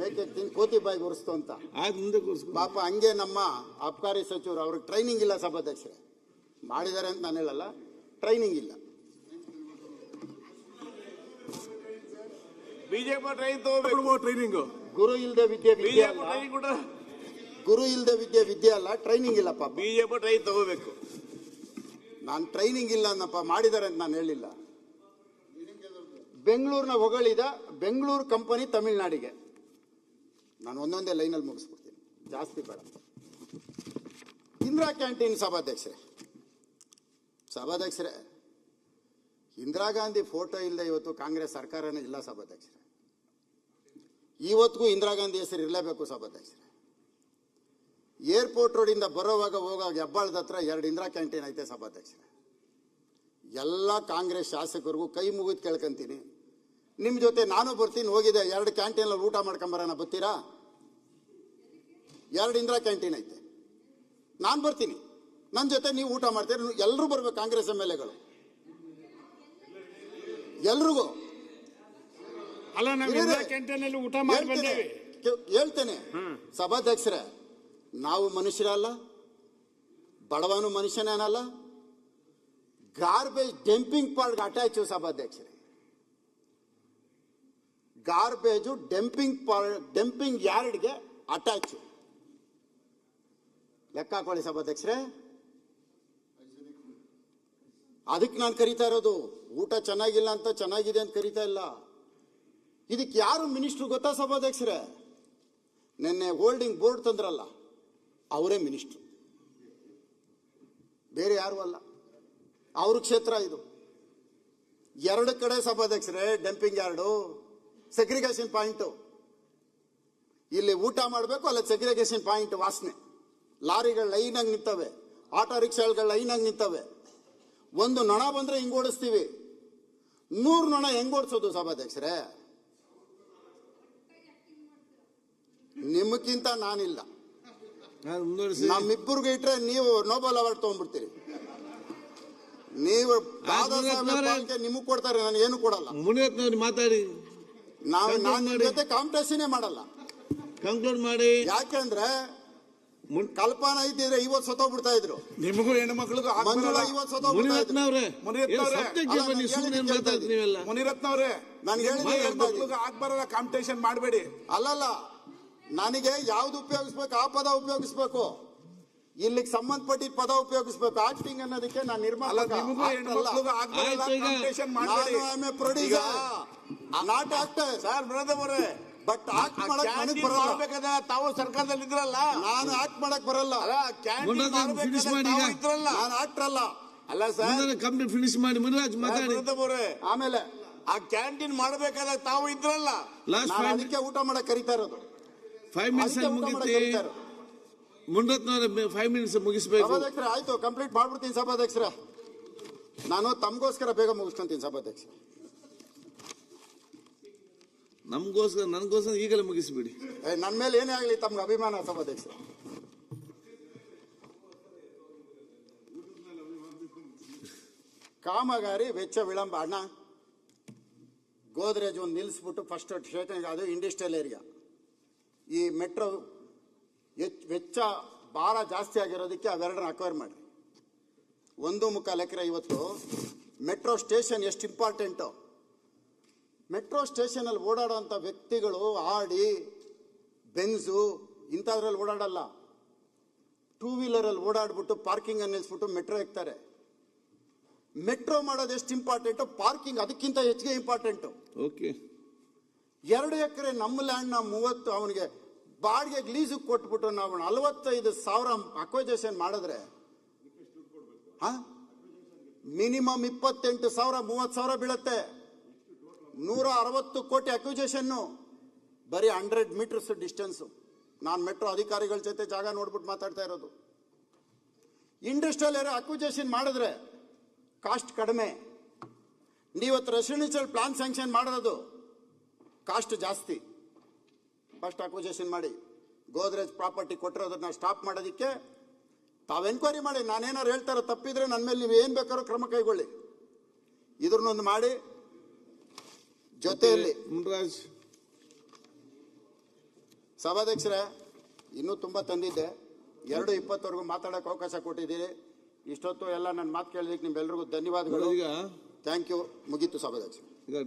ಮೇಕೆ ತಿನ್ ಕೋತಿ ಬಾಯಿಗೆ ಉರಿಸ್ತು ಅಂತ ಪಾಪ ಹಂಗೆ ನಮ್ಮ ಅಬಕಾರಿ ಸಚಿವರು ಅವ್ರಿಗೆ ಟ್ರೈನಿಂಗ್ ಇಲ್ಲ ಸಭಾಧ್ಯಕ್ಷರೇ, ಮಾಡಿದ್ದಾರೆ ಅಂತ ನಾನು ಹೇಳಲ್ಲ, ಟ್ರೈನಿಂಗ್ ಇಲ್ಲ. ಬಿಜೆಪಿ ಟ್ರೈನಿಂಗ್ ಗುರು ಇಲ್ಲದೆ ವಿದ್ಯೆ ಗುರು ಇಲ್ಲದೆ ವಿದ್ಯೆ ಅಲ್ಲ, ಟ್ರೈನಿಂಗ್ ಇಲ್ಲ ಪಾಪ. ಬಿಜೆಪಿ ಟ್ರೈನ್ ತಗೋಬೇಕು. ನಾನು ಟ್ರೈನಿಂಗ್ ಇಲ್ಲ ಅನ್ನಪ್ಪ, ಮಾಡಿದ್ದಾರೆ ಅಂತ ನಾನು ಹೇಳಿಲ್ಲ. ಬೆಂಗಳೂರಿನ ಹೊಗಳಿದ ಬೆಂಗಳೂರು ಕಂಪನಿ ತಮಿಳ್ನಾಡಿಗೆ. ನಾನು ಒಂದೊಂದೇ ಲೈನಲ್ಲಿ ಮುಗಿಸ್ಬಿಡ್ತೀನಿ, ಜಾಸ್ತಿ ಬೇಡ. ಇಂದಿರಾ ಕ್ಯಾಂಟೀನ್ ಸಭಾಧ್ಯಕ್ಷರೇ, ಇಂದಿರಾ ಗಾಂಧಿ ಫೋಟೋ ಇಲ್ಲದೆ ಇವತ್ತು ಕಾಂಗ್ರೆಸ್ ಸರ್ಕಾರನೇ ಇಲ್ಲ ಸಭಾಧ್ಯಕ್ಷರೇ. ಇವತ್ತಿಗೂ ಇಂದಿರಾ ಗಾಂಧಿ ಹೆಸರು ಇರಲೇಬೇಕು ಸಭಾಧ್ಯಕ್ಷರೇ. ಏರ್ಪೋರ್ಟ್ ರೋಡಿಂದ ಬರೋವಾಗ ಹೋಗಾಗ ಹೆಬ್ಬಾಳದ ಹತ್ರ 2 ಇಂದಿರಾ ಕ್ಯಾಂಟೀನ್ ಐತೆ ಸಭಾಧ್ಯಕ್ಷರೇ. ಎಲ್ಲ ಕಾಂಗ್ರೆಸ್ ಶಾಸಕರಿಗೂ ಕೈ ಮುಗಿದು ಕೇಳ್ಕೊಂತೀನಿ, ನಿಮ್ಮ ಜೊತೆ ನಾನು ಬರ್ತೀನಿ, ಹೋಗಿದೆ 2 ಕ್ಯಾಂಟೀನಲ್ಲಿ ಊಟ ಮಾಡ್ಕೊಂಬರೋಣ, ಬರ್ತೀರಾ? 2 ಇಂದಿರಾ ಕ್ಯಾಂಟೀನ್ ಐತೆ, ನಾನು ಬರ್ತೀನಿ, ನನ್ನ ಜೊತೆ ನೀವು ಊಟ ಮಾಡ್ತೀರಿ. ಎಲ್ಲರೂ ಬರ್ಬೇಕು, ಕಾಂಗ್ರೆಸ್ MLAಗಳು ಎಲ್ರಿಗೂ. ಅಲ್ಲ, ನಾವು ಊಟ ಮಾಡಿ ಹೇಳ್ತೇನೆ ಸಭಾಧ್ಯಕ್ಷರೇ, ನಾವು ಮನುಷ್ಯರಲ್ಲ, ಬಡವನು ಮನುಷ್ಯನೇನಲ್ಲ. ಗಾರ್ಬೇಜ್ ಡಂಪಿಂಗ್ ಪಾರ್ಟ್ಗೆ ಅಟ್ಯಾಚ್ ಸಭಾಧ್ಯಕ್ಷರೇ, ಗಾರ್ಬೇಜು ಡಂಪಿಂಗ್ ಯಾರ್ಡ್ಗೆ ಅಟ್ಯಾಚ್. ಲೆಕ್ಕ ಹಾಕೊಳ್ಳಿ ಸಭಾಧ್ಯಕ್ಷರೇ. ಅದಕ್ಕೆ ನಾನು ಕರೀತಾ ಇರೋದು. ಊಟ ಚೆನ್ನಾಗಿಲ್ಲ ಅಂತ ಚೆನ್ನಾಗಿದೆ ಅಂತ ಕರೀತಾ ಇಲ್ಲ. ಇದಕ್ಕೆ ಯಾರು ಮಿನಿಸ್ಟ್ರು ಗೊತ್ತಾ ಸಭಾಧ್ಯಕ್ಷರೇ? ನಿನ್ನೆ ಹೋಲ್ಡಿಂಗ್ ಬೋರ್ಡ್ ತಂದ್ರಲ್ಲ, ಅವರೇ ಮಿನಿಸ್ಟ್ರು, ಬೇರೆ ಯಾರು ಅಲ್ಲ. ಅವ್ರ ಕ್ಷೇತ್ರ ಇದು. 2 ಕಡೆ ಸಭಾಧ್ಯಕ್ಷರೇ ಡಂಪಿಂಗ್ ಯಾರ್ಡು, ಸೆಗ್ರಿಗೇಷನ್ ಪಾಯಿಂಟು. ಇಲ್ಲಿ ಊಟ ಮಾಡಬೇಕು, ಅಲ್ಲ ಸೆಗ್ರಿಗೇಷನ್ ಪಾಯಿಂಟ್ ವಾಸನೆ. ಲಾರಿಗಳು ಲೈನಾಗಿ ನಿಂತವೆ, ಆಟೋ ರಿಕ್ಷಾಗಳು ಲೈನಾಗಿ ನಿಂತವೆ. ಒಂದು ನೊಣ ಬಂದ್ರೆ ಹಿಂಗ್ ಓಡಿಸ್ತೀವಿ, 100 ನೊಣ ಹೆಂಗ್ ಓಡಿಸೋದು ಸಭಾಧ್ಯಕ್ಷರೇ? ನಿಮಗಿಂತ ನಾನಿಲ್ಲ. ನಮ್ಮಿಬ್ಬರಿಗೆ ಇಟ್ರೆ ನೀವು ನೋಬೆಲ್ ಅವಾರ್ಡ್ ತಗೊಂಡ್ಬಿಡ್ತೀರಿ. ನೀವು ನಿಮಗ್ ಕೊಡ್ತಾರೆ, ನಾನು ಏನು ಕೊಡಲ್ಲ. ಮಾತಾಡಿ, ನಾನು ಜೊತೆ ಕಾಂಪಿಟೇಷನ್ ಮಾಡಲ್ಲ. ಕಂಕ್ಲೂಡ್ ಮಾಡಿ. ಯಾಕೆಂದ್ರೆ ಕಲ್ಪನಾ ಇದ್ದಿದ್ರೆ ಇವತ್ತು ಸತ್ತೋಗ್ಬಿಡ್ತಾ ಇದ್ರು. ನಿಮಗೂ ಹೆಣ್ಣು ಮಕ್ಕಳಿಗೂ ಮಂಜುಳಾ ಇವತ್ತು ಸತ್ತೋಗ್ಬಿಡ್ತಾ ಇದ್ರು. ಮುನಿರತ್ನ ಅವರೇ, ನಾನು ಹೇಳಿದ್ರೆ ಆಗ್ಬಾರಲ್ಲ, ಕಾಂಪಿಟೇಷನ್ ಮಾಡಬೇಡಿ. ಅಲ್ಲಲ್ಲ, ನನಗೆ ಯಾವ್ದು ಉಪಯೋಗಿಸ್ಬೇಕು ಆ ಪದ ಉಪಯೋಗಿಸ್ಬೇಕು, ಇಲ್ಲಿಗೆ ಸಂಬಂಧಪಟ್ಟಿದ್ದ ಪದ ಉಪಯೋಗಿಸ್ಬೇಕು. ಆಕ್ಟಿಂಗ್ ಅನ್ನೋದಕ್ಕೆ ನಾನು ನಿರ್ಮಾಪಕ, producer, not actor. Sir brother ಅವರೇ, ಬಟ್ ಆಕ್ಟ್ ಮಾಡಕ್ ನನಗೆ ಬರಲ್ಲ. ತಾವು ಸರ್ಕಾರದಲ್ಲಿ ಇದ್ರಲ್ಲ, ನಾನು ಆಕ್ಟ್ ಮಾಡಕ್ ಬರಲ್ಲ. ನಾನು ಆಕ್ಟರ್ ಅಲ್ಲ. ಅಲ್ಲ ಸರ್, ಕಂಪ್ಲೀಟ್ ಫಿನಿಶ್ ಮಾಡಿ ಮುನಿರಾಜ್ ಮಾತಾಡಿ. ಆಮೇಲೆ ಆ ಕ್ಯಾಂಟೀನ್ ಮಾಡಬೇಕಾದಾಗ ತಾವು ಇದ್ರಲ್ಲ, ಅದಕ್ಕೆ ಊಟ ಮಾಡಕ್ ಕರೀತಾ ಇರೋದು. 5 ಮಿನಿಟ್ಸ್ ಮುಗಿತಿ. ಮುನಿರತ್ನವ್ರೆ 5 ಮಿನಿಟ್ಸ್ ಮುಗಿಸ್ಬೇಕು. ಸಭಾಧ್ಯಕ್ಷರೇ ಆಯ್ತು, ಕಂಪ್ಲೀಟ್ ಮಾಡ್ಬಿಡ್ತೀನಿ ಸಭಾಧ್ಯಕ್ಷರೇ. ನಾನು ತಮಗೋಸ್ಕರ ಬೇಗ ಮುಗಿಸ್ಕೊಂತೀನಿ ಸಭಾಧ್ಯಕ್ಷ. ನನಗೋಸ್ಕರ ಈಗಲೇ ಮುಗಿಸ್ಬಿಡಿ. ನನ್ನ ಮೇಲೆ ಏನೇ ಆಗಲಿ ತಮ್ಗೆ ಅಭಿಮಾನ ಸಭಾಧ್ಯಕ್ಷ. ಕಾಮಗಾರಿ ವೆಚ್ಚ ವಿಳಂಬ. ಅಣ್ಣ, ಗೋದ್ರೇಜ್ ಒಂದು ನಿಲ್ಲಿಸ್ಬಿಟ್ಟು ಫಸ್ಟ್ ಸ್ಟೇಷನ್, ಅದು ಇಂಡಸ್ಟ್ರಿಯಲ್ ಏರಿಯಾ. ಈ ಮೆಟ್ರೋ ವೆಚ್ಚ ಭಾರ ಜಾಸ್ತಿ ಆಗಿರೋದಕ್ಕೆ ಅವೆರಡನ್ನ ಅಕ್ವೈರ್ ಮಾಡಿ. 1.25 ಎಕರೆ. ಇವತ್ತು ಮೆಟ್ರೋ ಸ್ಟೇಷನ್ ಎಷ್ಟು ಇಂಪಾರ್ಟೆಂಟು. ಮೆಟ್ರೋ ಸ್ಟೇಷನಲ್ಲಿ ಓಡಾಡೋಂಥ ವ್ಯಕ್ತಿಗಳು ಆಡಿ, ಬೆನ್ಸು ಇಂಥದ್ರಲ್ಲಿ ಓಡಾಡಲ್ಲ. 2 ವೀಲರಲ್ಲಿ ಓಡಾಡ್ಬಿಟ್ಟು ಪಾರ್ಕಿಂಗ್ ನಿಲ್ಲಿಸ್ಬಿಟ್ಟು ಮೆಟ್ರೋ ಎಕ್ತಾರೆ. ಮೆಟ್ರೋ ಮಾಡೋದು ಎಷ್ಟು ಇಂಪಾರ್ಟೆಂಟು, ಪಾರ್ಕಿಂಗ್ ಅದಕ್ಕಿಂತ ಹೆಚ್ಚಿಗೆ ಇಂಪಾರ್ಟೆಂಟು. ಓಕೆ, 2 ಎಕರೆ ನಮ್ಮ ಲ್ಯಾಂಡ್ನ 30 ಅವನಿಗೆ ಬಾಡಿಗೆಗೆ ಲೀಸಿಗೆ ಕೊಟ್ಬಿಟ್ಟು ನಾವು 45,000 ಅಕ್ವೈಜೇಷನ್ ಮಾಡಿದ್ರೆ ಮಿನಿಮಮ್ 28,000 30,000 ಬೀಳುತ್ತೆ. 160 ಕೋಟಿ ಅಕ್ವಿಜೇಷನ್ನು, ಬರೀ 100 ಮೀಟರ್ಸ್ ಡಿಸ್ಟೆನ್ಸು. ನಾನು ಮೆಟ್ರೋ ಅಧಿಕಾರಿಗಳ ಜೊತೆ ಜಾಗ ನೋಡ್ಬಿಟ್ಟು ಮಾತಾಡ್ತಾ ಇರೋದು. ಇಂಡಸ್ಟ್ರಿಯಲ್ ಏರಿಯಾ ಅಕ್ವಿಜೇಷನ್ ಮಾಡಿದ್ರೆ ಕಾಸ್ಟ್ ಕಡಿಮೆ. ನೀವತ್ತು ರೆಸಿಡೆನ್ಷಿಯಲ್ ಪ್ಲಾನ್ ಸ್ಯಾಂಕ್ಷನ್ ಮಾಡೋದು ಕಾಸ್ಟ್ ಜಾಸ್ತಿ. ಫಸ್ಟ್ ಅಕ್ವಿಜೇಷನ್ ಮಾಡಿ. ಗೋದ್ರೇಜ್ ಪ್ರಾಪರ್ಟಿ ಕೊಟ್ಟಿರೋದನ್ನ ಸ್ಟಾಪ್ ಮಾಡೋದಕ್ಕೆ ತಾವು ಎನ್ಕ್ವೈರಿ ಮಾಡಿ. ನಾನೇನಾರು ಹೇಳ್ತಾರೋ ತಪ್ಪಿದ್ರೆ ನನ್ನ ಮೇಲೆ ನೀವು ಏನು ಬೇಕಾದ್ರೂ ಕ್ರಮ ಕೈಗೊಳ್ಳಿ. ಇದ್ರನ್ನೊಂದು ಮಾಡಿ. ಜೊತೆಯಲ್ಲಿ ಮುನ್ರಾಜ್ ಸಭಾಧ್ಯಕ್ಷರೇ, ಇನ್ನೂ ತುಂಬ ತಂದಿದ್ದೆ. 2:20 ಮಾತಾಡೋಕೆ ಅವಕಾಶ ಕೊಟ್ಟಿದ್ದೀರಿ. ಇಷ್ಟೊತ್ತು ಎಲ್ಲ ನನ್ನ ಮಾತು ಕೇಳಿದಕ್ಕೆ ನಿಮ್ಮೆಲ್ಲರಿಗೂ ಧನ್ಯವಾದಗಳು. ಈಗ ಥ್ಯಾಂಕ್ ಯು. ಮುಗೀತು ಸಭಾಧ್ಯಕ್ಷ. ಈಗ